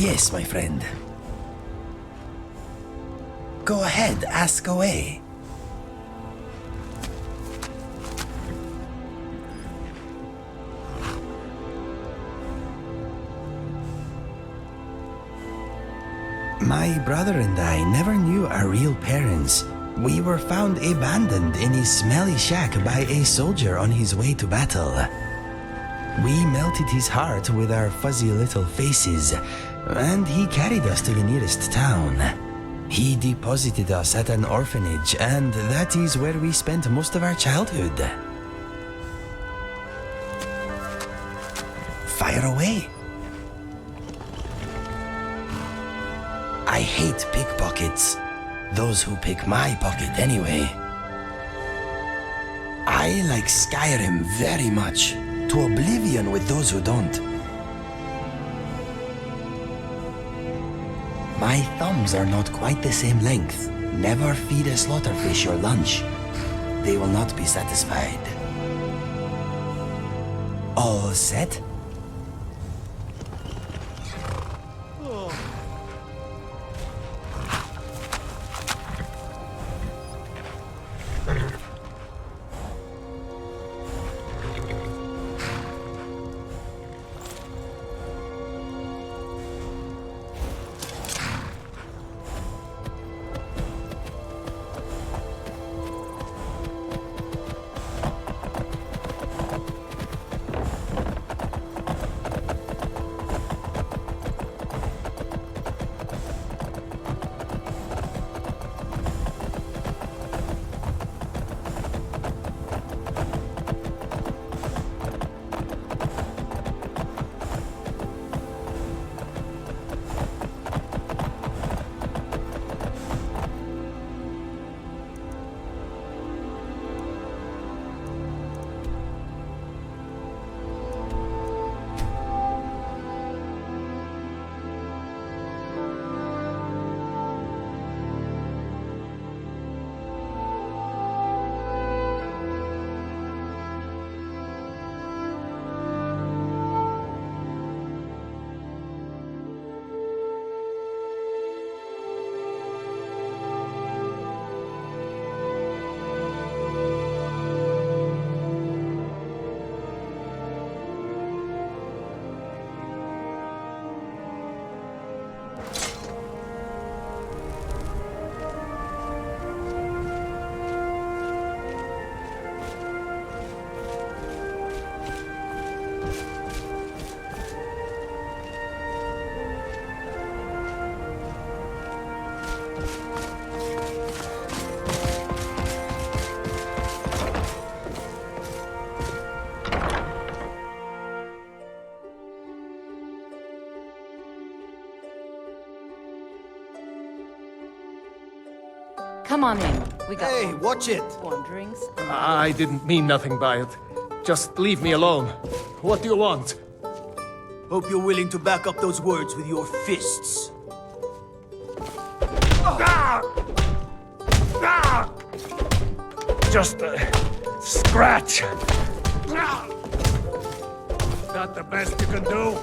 Yes, my friend. Go ahead, ask away. My brother and I never knew our real parents. We were found abandoned in a smelly shack by a soldier on his way to battle. We melted his heart with our fuzzy little faces, and he carried us to the nearest town. He deposited us at an orphanage, and that is where we spent most of our childhood. Fire away. I hate pickpockets. Those who pick my pocket anyway. I like Skyrim very much. To oblivion with those who don't. My thumbs are not quite the same length. Never feed a slaughterfish your lunch. They will not be satisfied. All set? Come on in. We got Hey, watch it! warm drinks. I didn't mean nothing by it. Just leave me alone. What do you want? Hope you're willing to back up those words with your fists. Just a scratch. That the best you can do?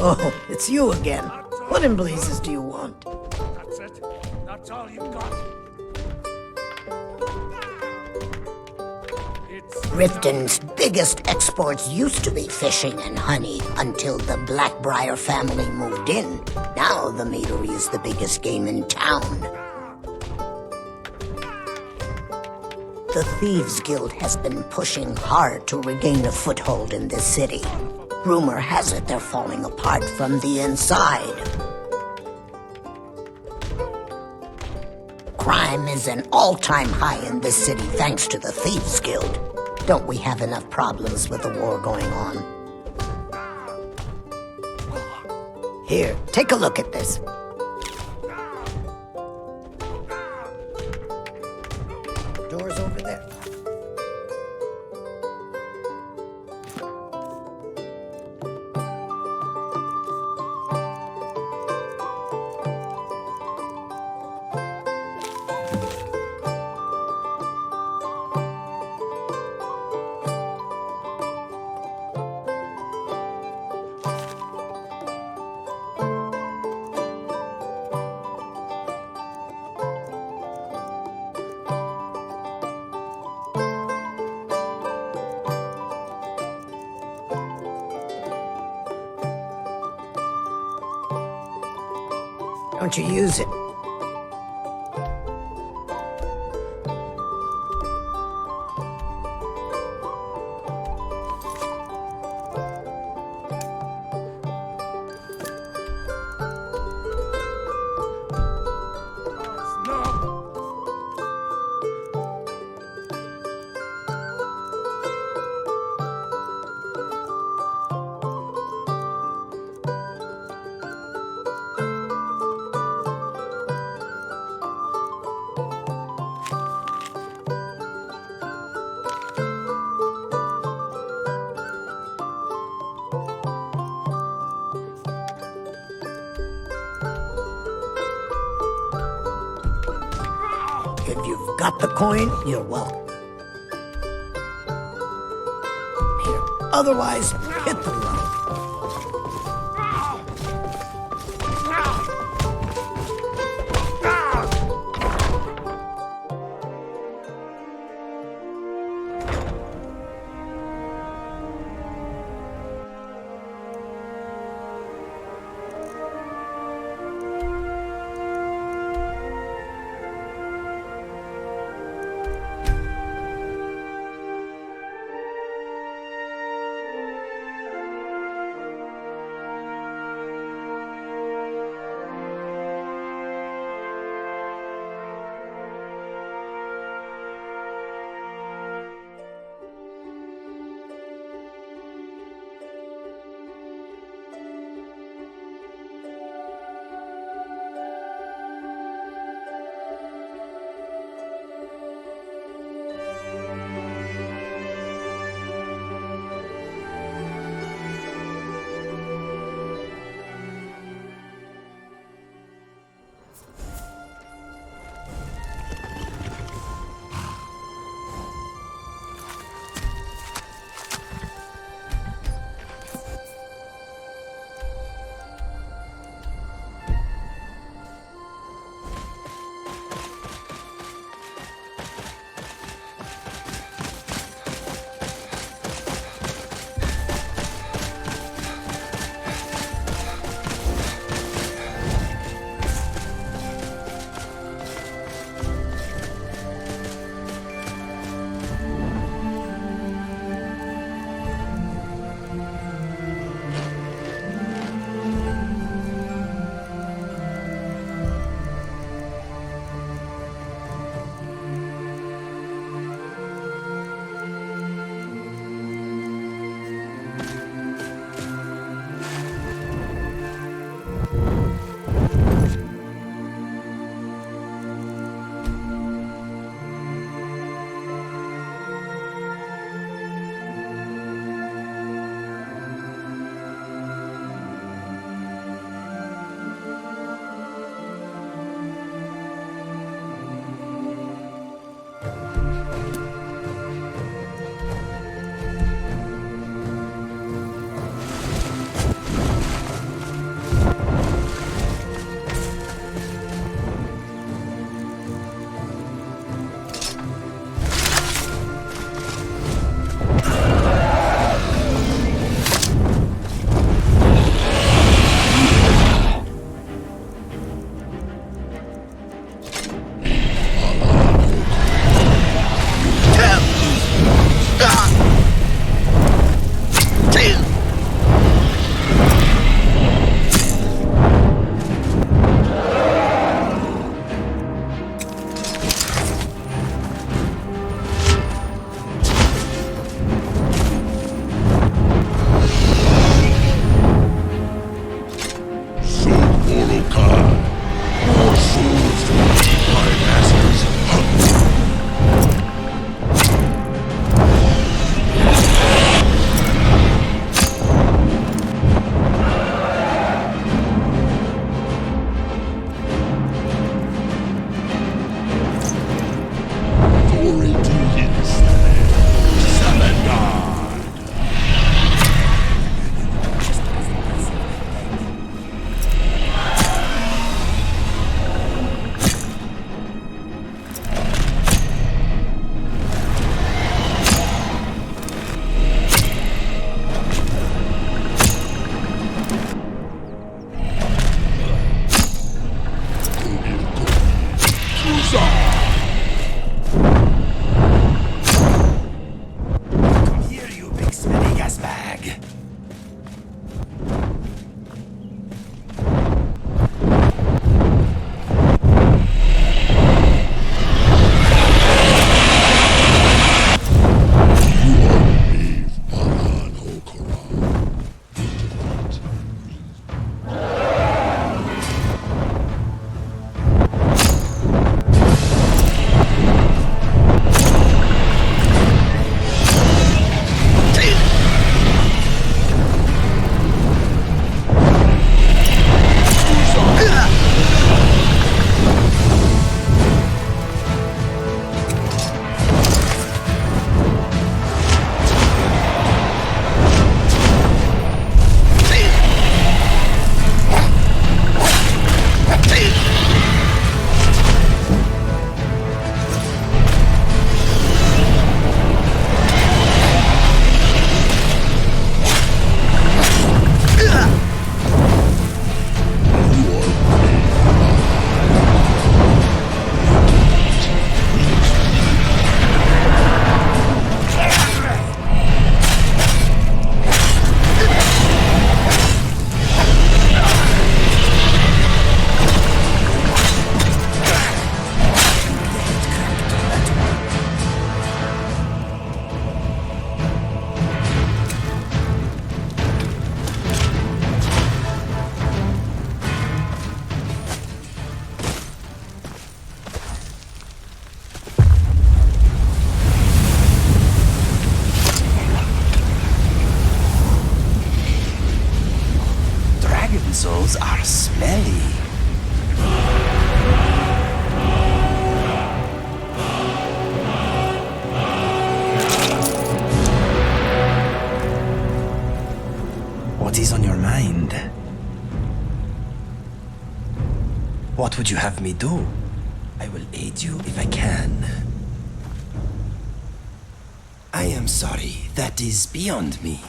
Oh, it's you again. What in blazes do you want? That's it? That's all you got? Riften's biggest exports used to be fishing and honey until the Blackbriar family moved in. Now the meadery is the biggest game in town. The Thieves Guild has been pushing hard to regain a foothold in this city. Rumor has it they're falling apart from the inside. Crime is an all-time high in this city thanks to the Thieves Guild. Don't we have enough problems with the war going on? Here, take a look at this. Door's over there. Don't you use it? If you've got the coin, you're welcome. Here. Otherwise, hit the road. are smelly. What is on your mind? What would you have me do? I will aid you if I can. I am sorry, that is beyond me.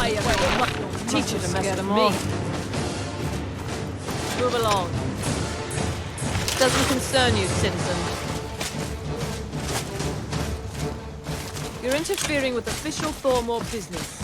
I am teacher to mess with me. Move along. Doesn't concern you, citizen. You're interfering with official Thormore business.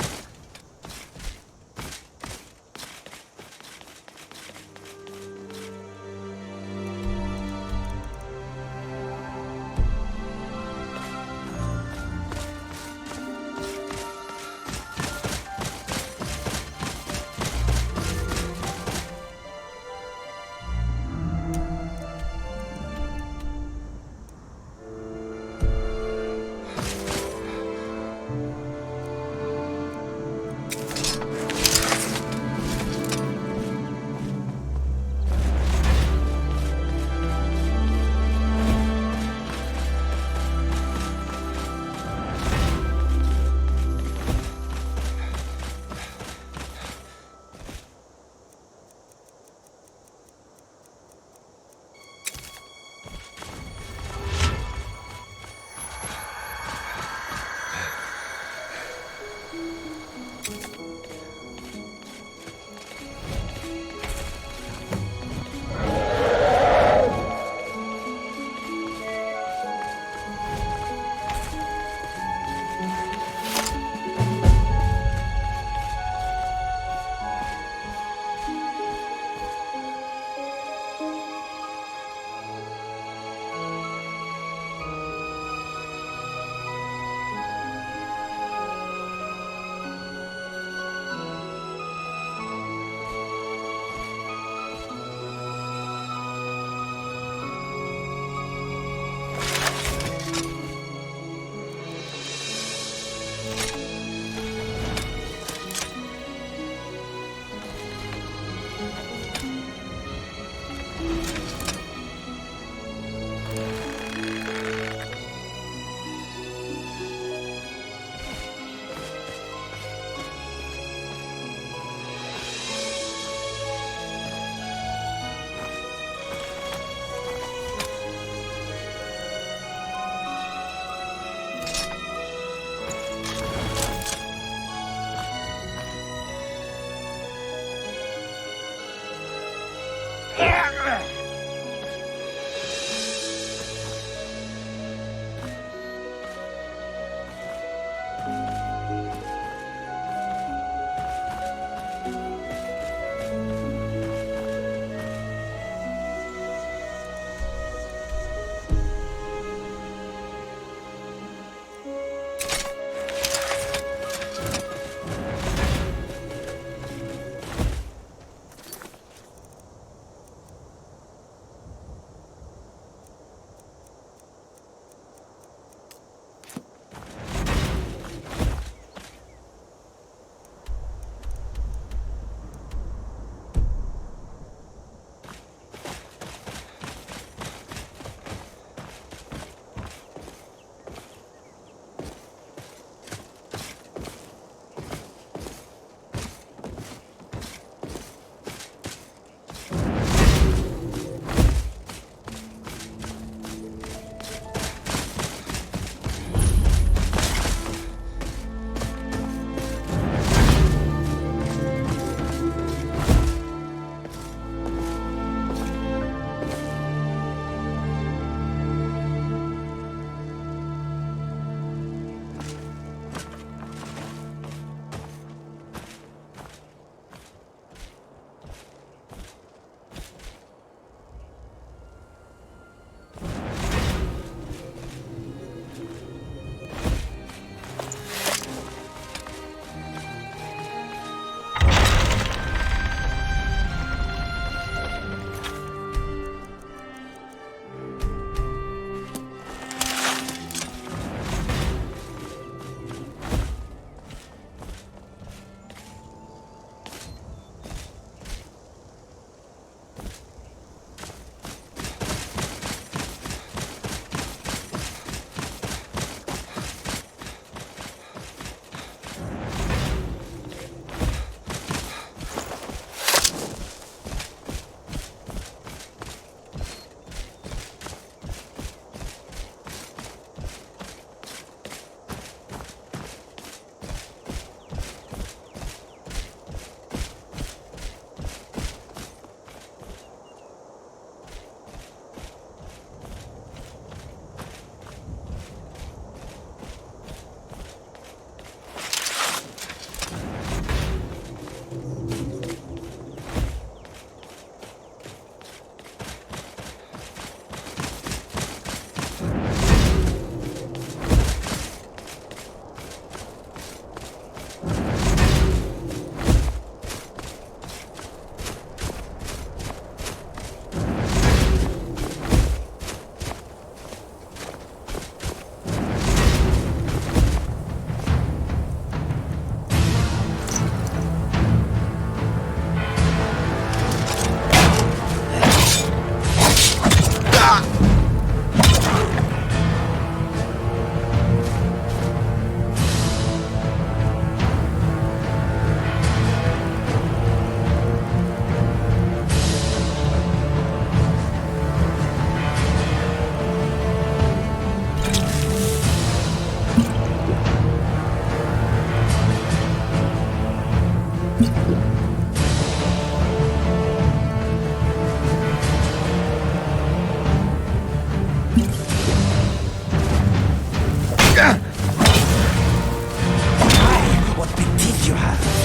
you have.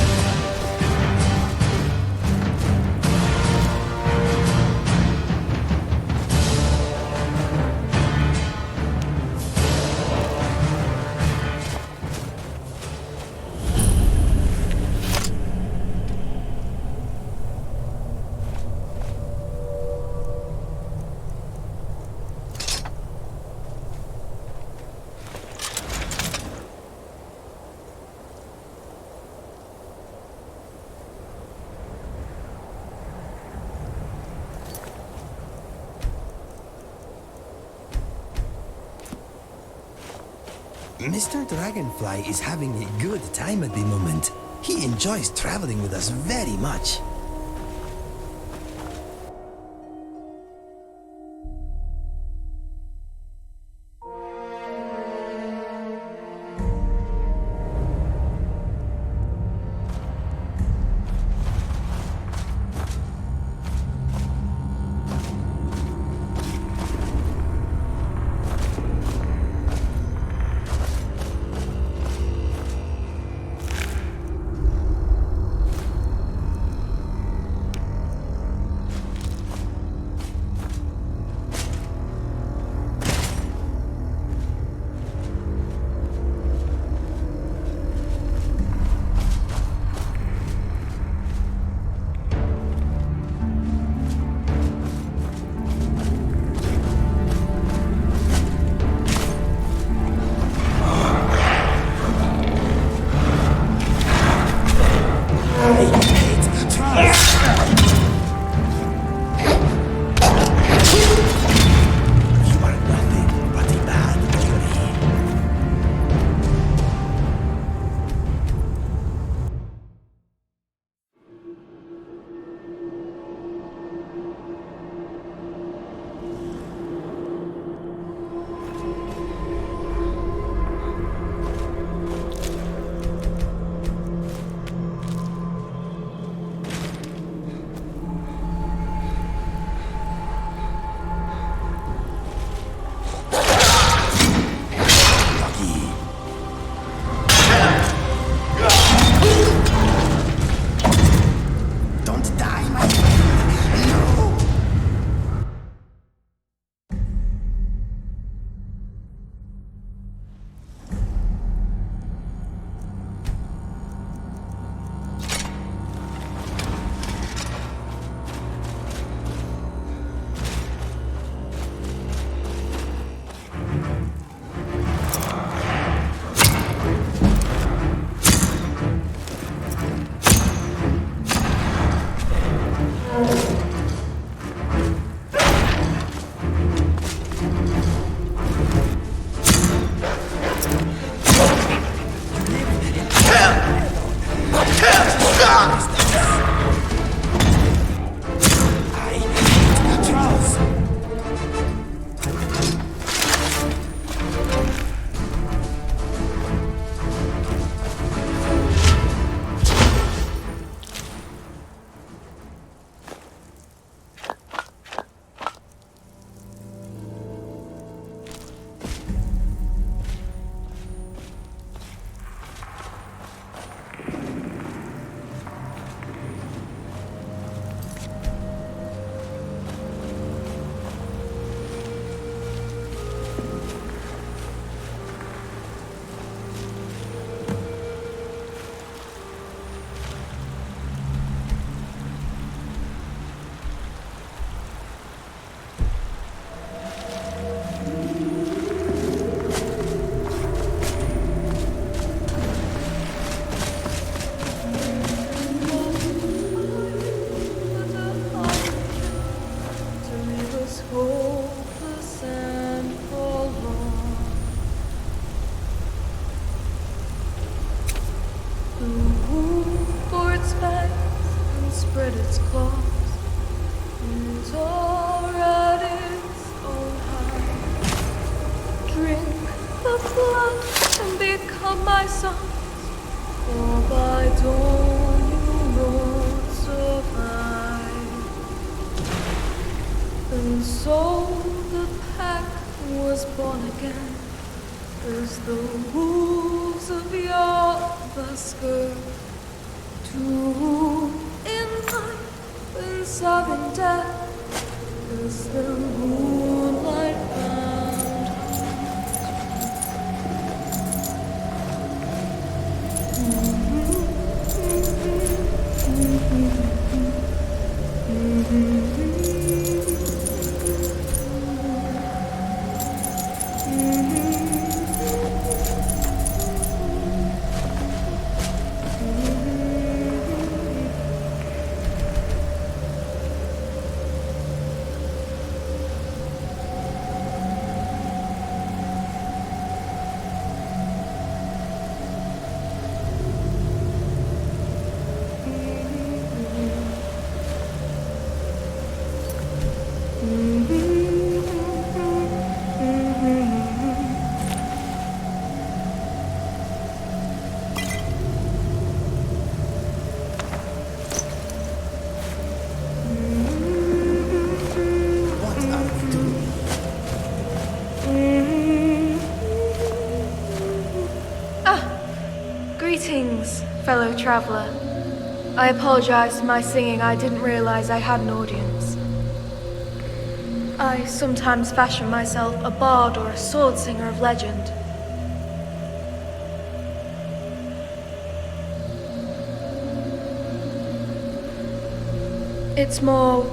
Mr. Dragonfly is having a good time at the moment. He enjoys traveling with us very much. spread its claws and tore at its own hide. Drink the blood and become my sons, for by dawn you won't survive. And so the pack was born again, as the wolves of Yavaskir Two in life and seven death is the moonlight round. What are we doing? Greetings, fellow traveler. I apologize for my singing. I didn't realize I had an audience. I sometimes fashion myself a bard or a sword singer of legend. It's more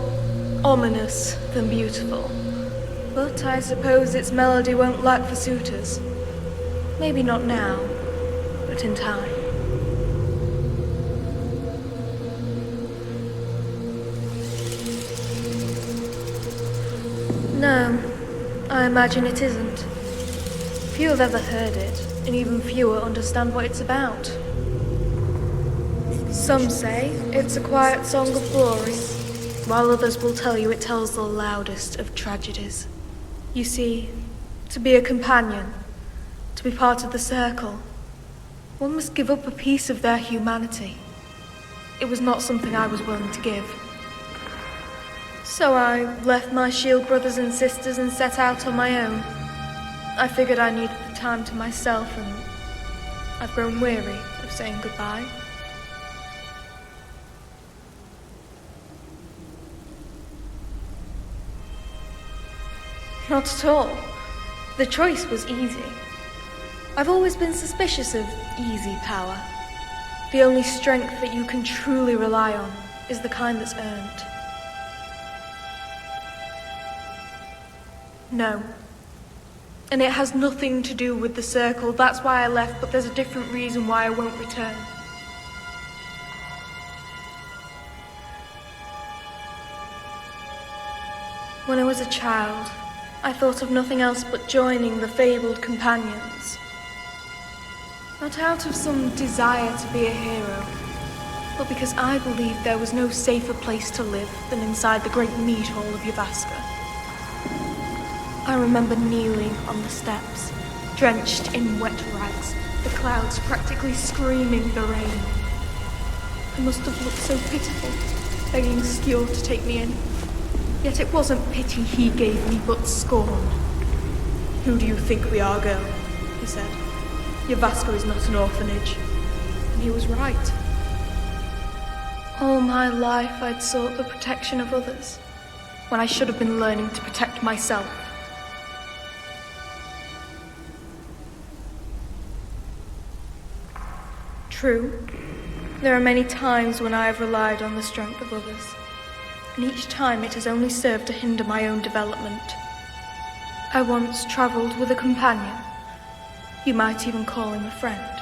ominous than beautiful, but I suppose its melody won't lack for suitors. Maybe not now, but in time. No, I imagine it isn't. Few have ever heard it, and even fewer understand what it's about. Some say it's a quiet song of glory, while others will tell you it tells the loudest of tragedies. You see, to be a companion, to be part of the circle, one must give up a piece of their humanity. It was not something I was willing to give. So I left my shield brothers and sisters and set out on my own. I figured I needed the time to myself, and I've grown weary of saying goodbye. Not at all. The choice was easy. I've always been suspicious of easy power. The only strength that you can truly rely on is the kind that's earned. No. And it has nothing to do with the circle. That's why I left, but there's a different reason why I won't return. When I was a child, I thought of nothing else but joining the fabled companions. Not out of some desire to be a hero, but because I believed there was no safer place to live than inside the great meat hall of Yavaska. I remember kneeling on the steps, drenched in wet rags, the clouds practically screaming the rain. I must have looked so pitiful, begging Skjor to take me in. Yet it wasn't pity he gave me, but scorn. "Who do you think we are, girl?" he said. "Yavaska is not an orphanage." And he was right. All my life I'd sought the protection of others, when I should have been learning to protect myself. True, there are many times when I have relied on the strength of others, and each time it has only served to hinder my own development. I once travelled with a companion. You might even call him a friend.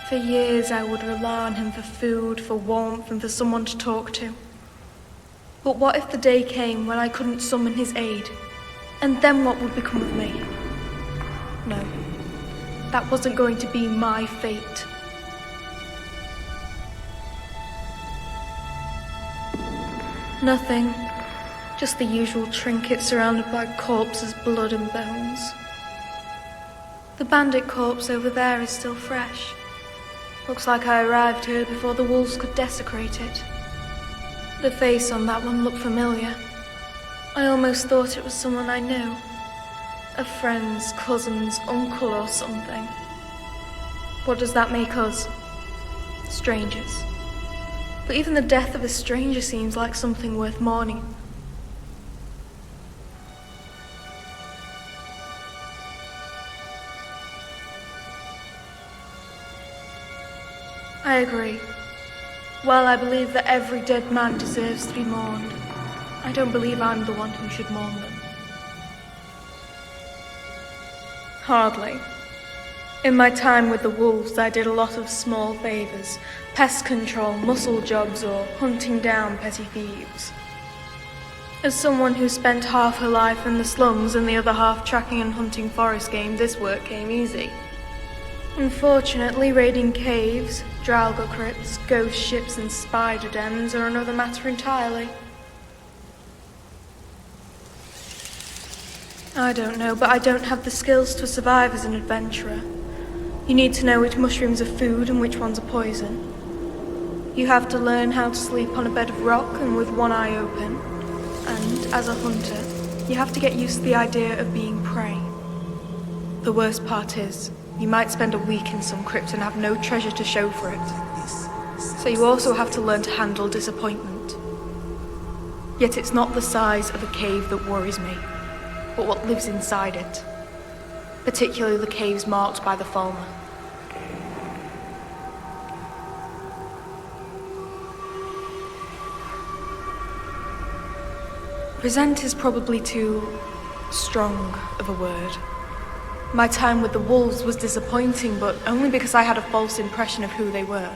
For years I would rely on him for food, for warmth, and for someone to talk to. But what if the day came when I couldn't summon his aid? And then what would become of me? No, that wasn't going to be my fate. Nothing. Just the usual trinkets surrounded by corpses, blood and bones. The bandit corpse over there is still fresh. Looks like I arrived here before the wolves could desecrate it. The face on that one looked familiar. I almost thought it was someone I knew. A friend's cousin's uncle or something. What does that make us? strangers. But even the death of a stranger seems like something worth mourning. I agree. While I believe that every dead man deserves to be mourned, I don't believe I'm the one who should mourn them. Hardly. In my time with the wolves, I did a lot of small favors, pest control, muscle jobs, or hunting down petty thieves. As someone who spent half her life in the slums and the other half tracking and hunting forest game, this work came easy. Unfortunately, raiding caves, Draugr crypts, ghost ships, and spider dens are another matter entirely. I don't know, but I don't have the skills to survive as an adventurer. You need to know which mushrooms are food and which ones are poison. You have to learn how to sleep on a bed of rock and with one eye open. And, as a hunter, you have to get used to the idea of being prey. The worst part is, you might spend a week in some crypt and have no treasure to show for it. So you also have to learn to handle disappointment. Yet it's not the size of a cave that worries me, but what lives inside it. Particularly the caves marked by the Falmer. Resent is probably too strong of a word. My time with the wolves was disappointing, but only because I had a false impression of who they were.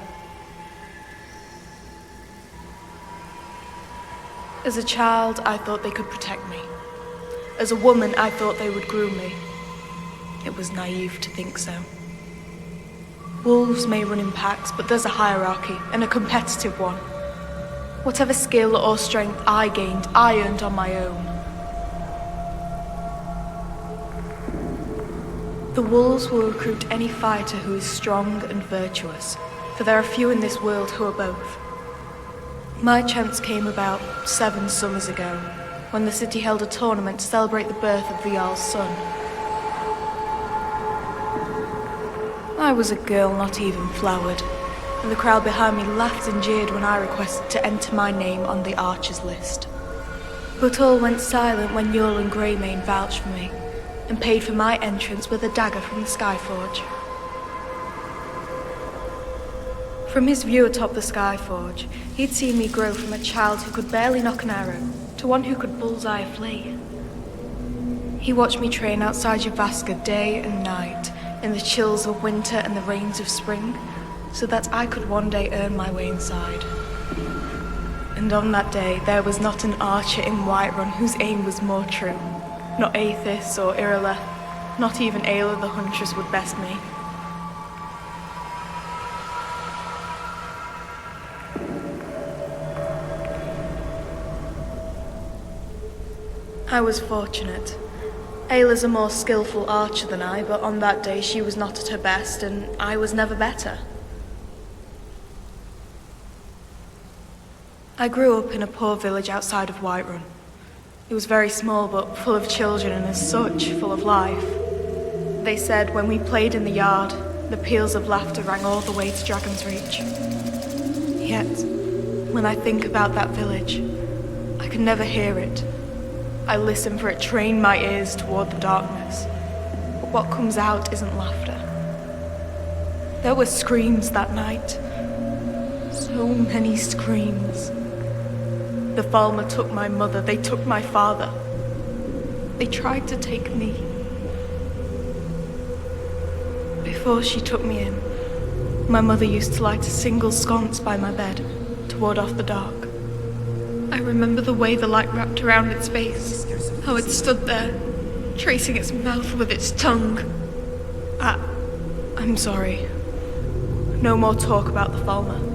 As a child, I thought they could protect me. As a woman, I thought they would groom me. It was naive to think so. Wolves may run in packs, but there's a hierarchy, and a competitive one. Whatever skill or strength I gained, I earned on my own. The wolves will recruit any fighter who is strong and virtuous, for there are few in this world who are both. My chance came about 7 summers ago, when the city held a tournament to celebrate the birth of the Jarl's son. I was a girl not even flowered, and the crowd behind me laughed and jeered when I requested to enter my name on the archers list. But all went silent when Jarl and Greymane vouched for me, and paid for my entrance with a dagger from the Skyforge. From his view atop the Skyforge, he'd seen me grow from a child who could barely knock an arrow to one who could bullseye a flea. He watched me train outside Yavaska day and night, in the chills of winter and the rains of spring, so that I could one day earn my way inside. And on that day, there was not an archer in Whiterun whose aim was more true. Not Aethys or Irila, not even Ayla the Huntress would best me. I was fortunate. Ayla's a more skillful archer than I, but on that day she was not at her best, and I was never better. I grew up in a poor village outside of Whiterun. It was very small, but full of children, and as such, full of life. They said when we played in the yard, the peals of laughter rang all the way to Dragon's Reach. Yet, when I think about that village, I can never hear it. I listen for it, train my ears toward the darkness. But what comes out isn't laughter. There were screams that night. So many screams. The Falmer took my mother, they took my father. They tried to take me. Before she took me in, my mother used to light a single sconce by my bed to ward off the dark. I remember the way the light wrapped around its face, how it stood there, tracing its mouth with its tongue. I'm sorry. No more talk about the Falmer.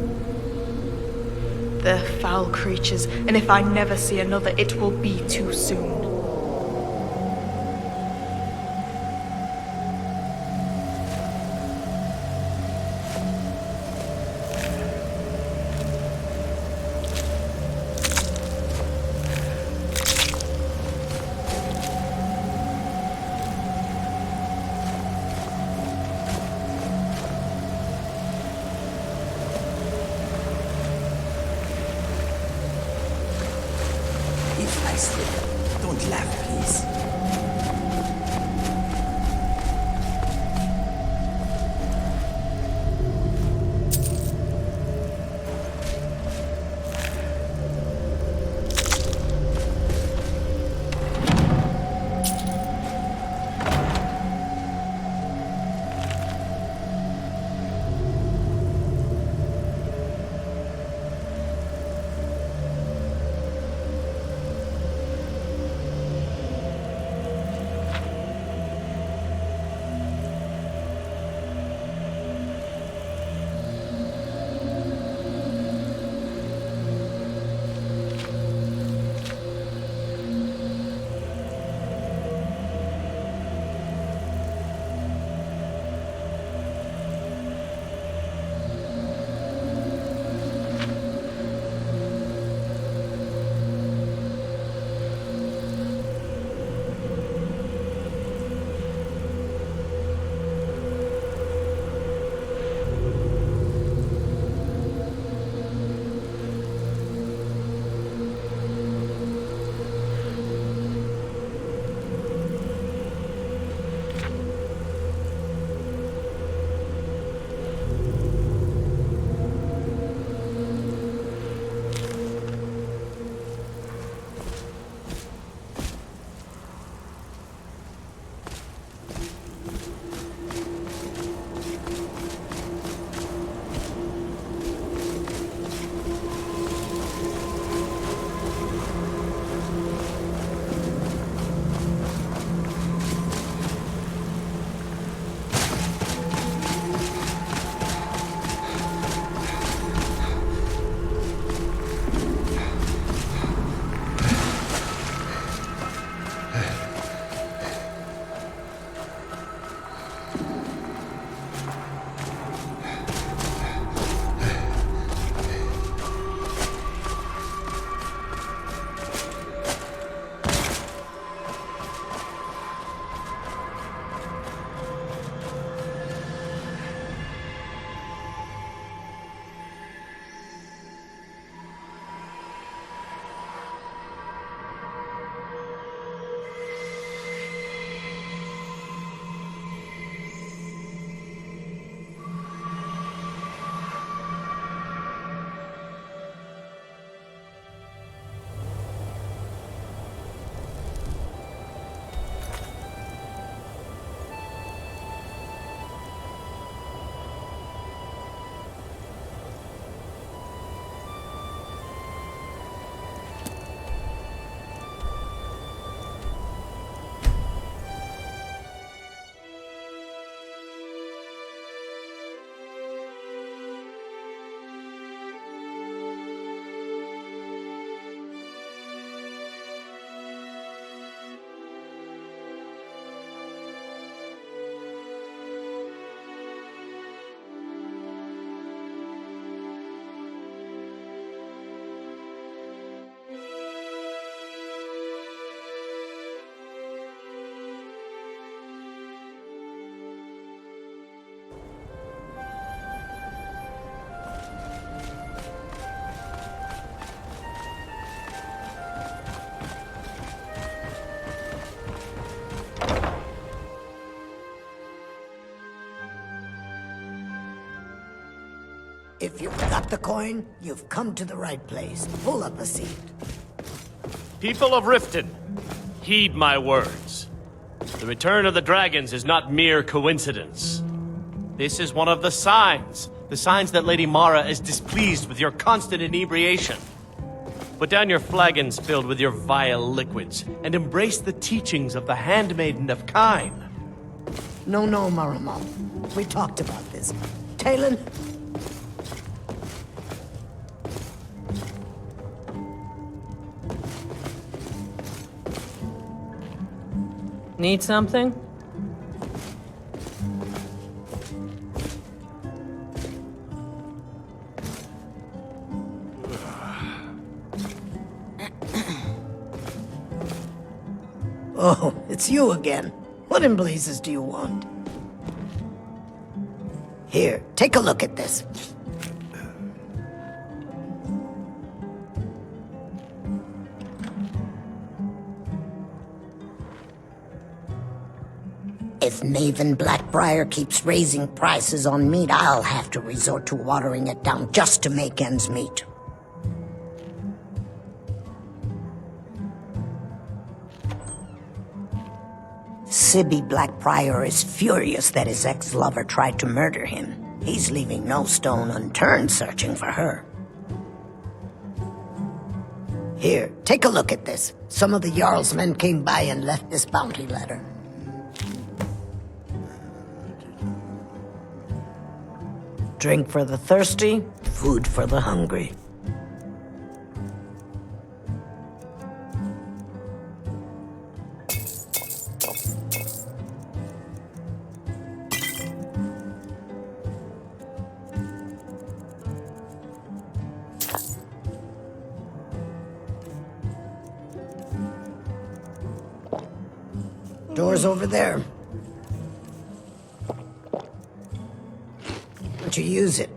They're foul creatures, and if I never see another, it will be too soon. nicely. Don't laugh, please. If you've got the coin, you've come to the right place. Pull up a seat. People of Riften, heed my words. The return of the dragons is not mere coincidence. This is one of the signs that Lady Mara is displeased with your constant inebriation. Put down your flagons filled with your vile liquids, and embrace the teachings of the Handmaiden of Kyne. No, Marimal. We talked about this. Talon? Need something? Oh, it's you again. What in blazes do you want? Here, take a look at this. If Maven Blackbriar keeps raising prices on meat, I'll have to resort to watering it down just to make ends meet. Sibby Blackbriar is furious that his ex-lover tried to murder him. He's leaving no stone unturned searching for her. Here, take a look at this. Some of the Jarl's men came by and left this bounty letter. Drink for the thirsty, food for the hungry. Door's over there. Why don't you use it?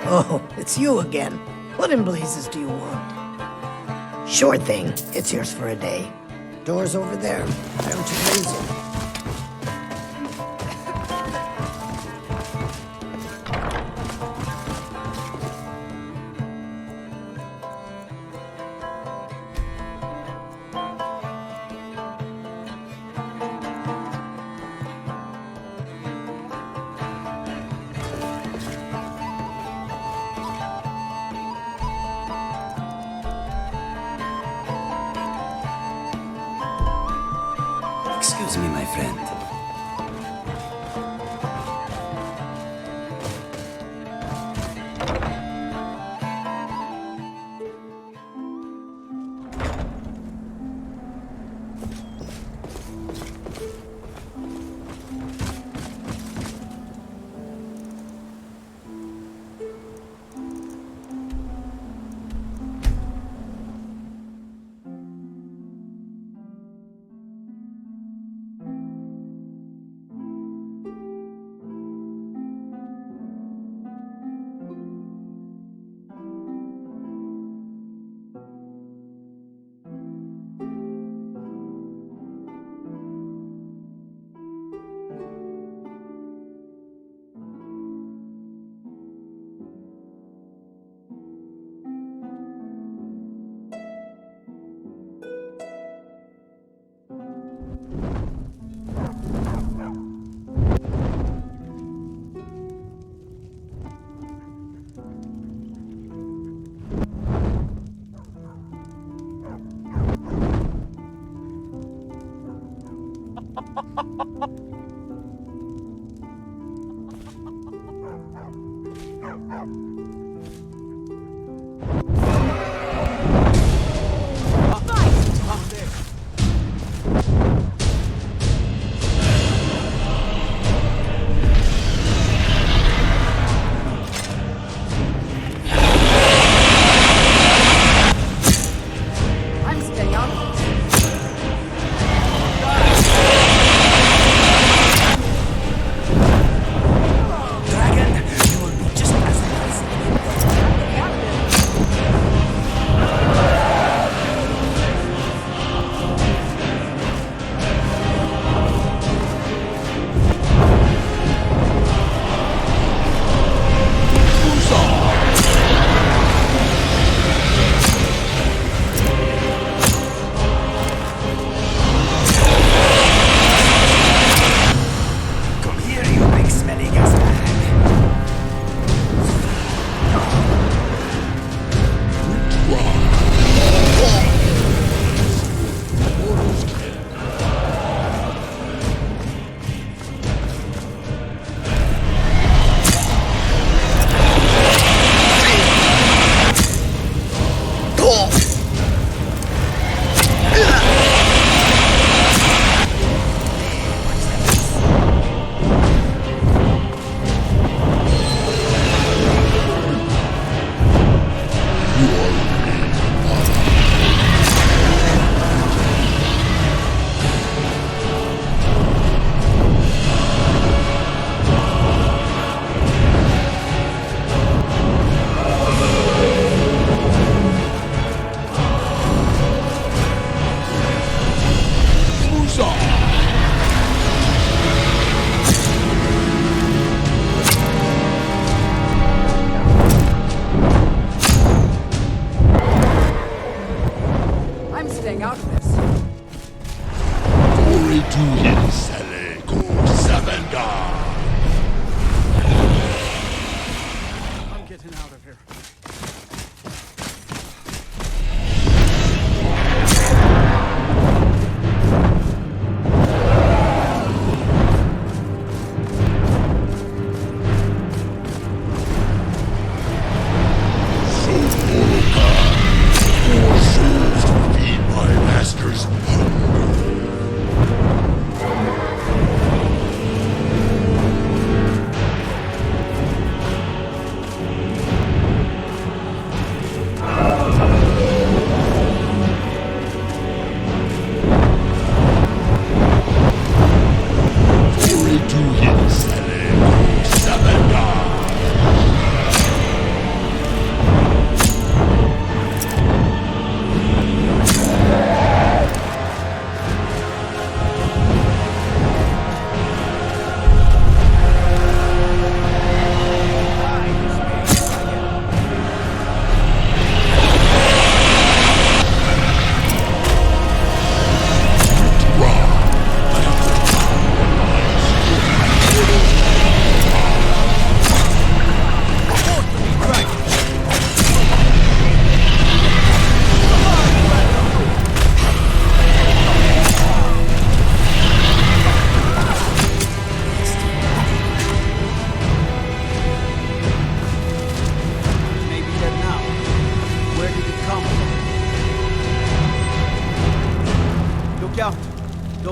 Oh, it's you again. What in blazes do you want? Sure thing. It's yours for a day. Door's over there. Why don't you raise it? Excuse me, my friend.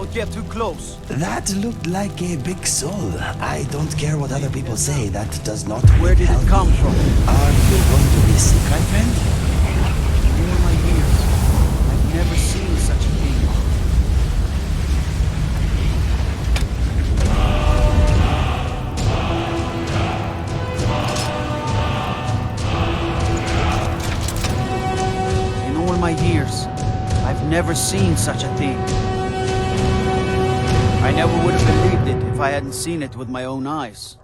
Don't get too close. That looked like a big soul. I don't care what other people say, that does not Where did it repel come me. from? Are you going to be sick, my friend? In all my years, I've never seen such a thing. In all my years, I've never seen such a thing. I never would have believed it if I hadn't seen it with my own eyes.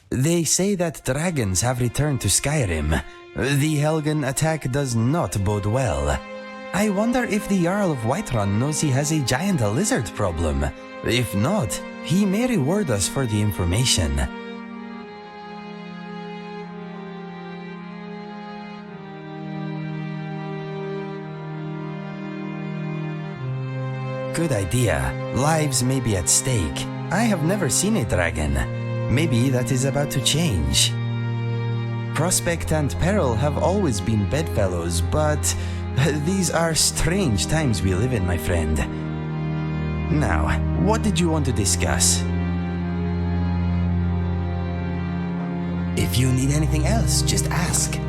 They say that dragons have returned to Skyrim. The Helgen attack does not bode well. I wonder if the Jarl of Whiterun knows he has a giant lizard problem. If not, he may reward us for the information. Good idea. Lives may be at stake. I have never seen a dragon. Maybe that is about to change. Prospect and peril have always been bedfellows, but these are strange times we live in, my friend. Now, what did you want to discuss? If you need anything else, just ask.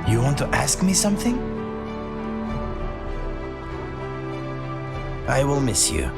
You want to ask me something? I will miss you.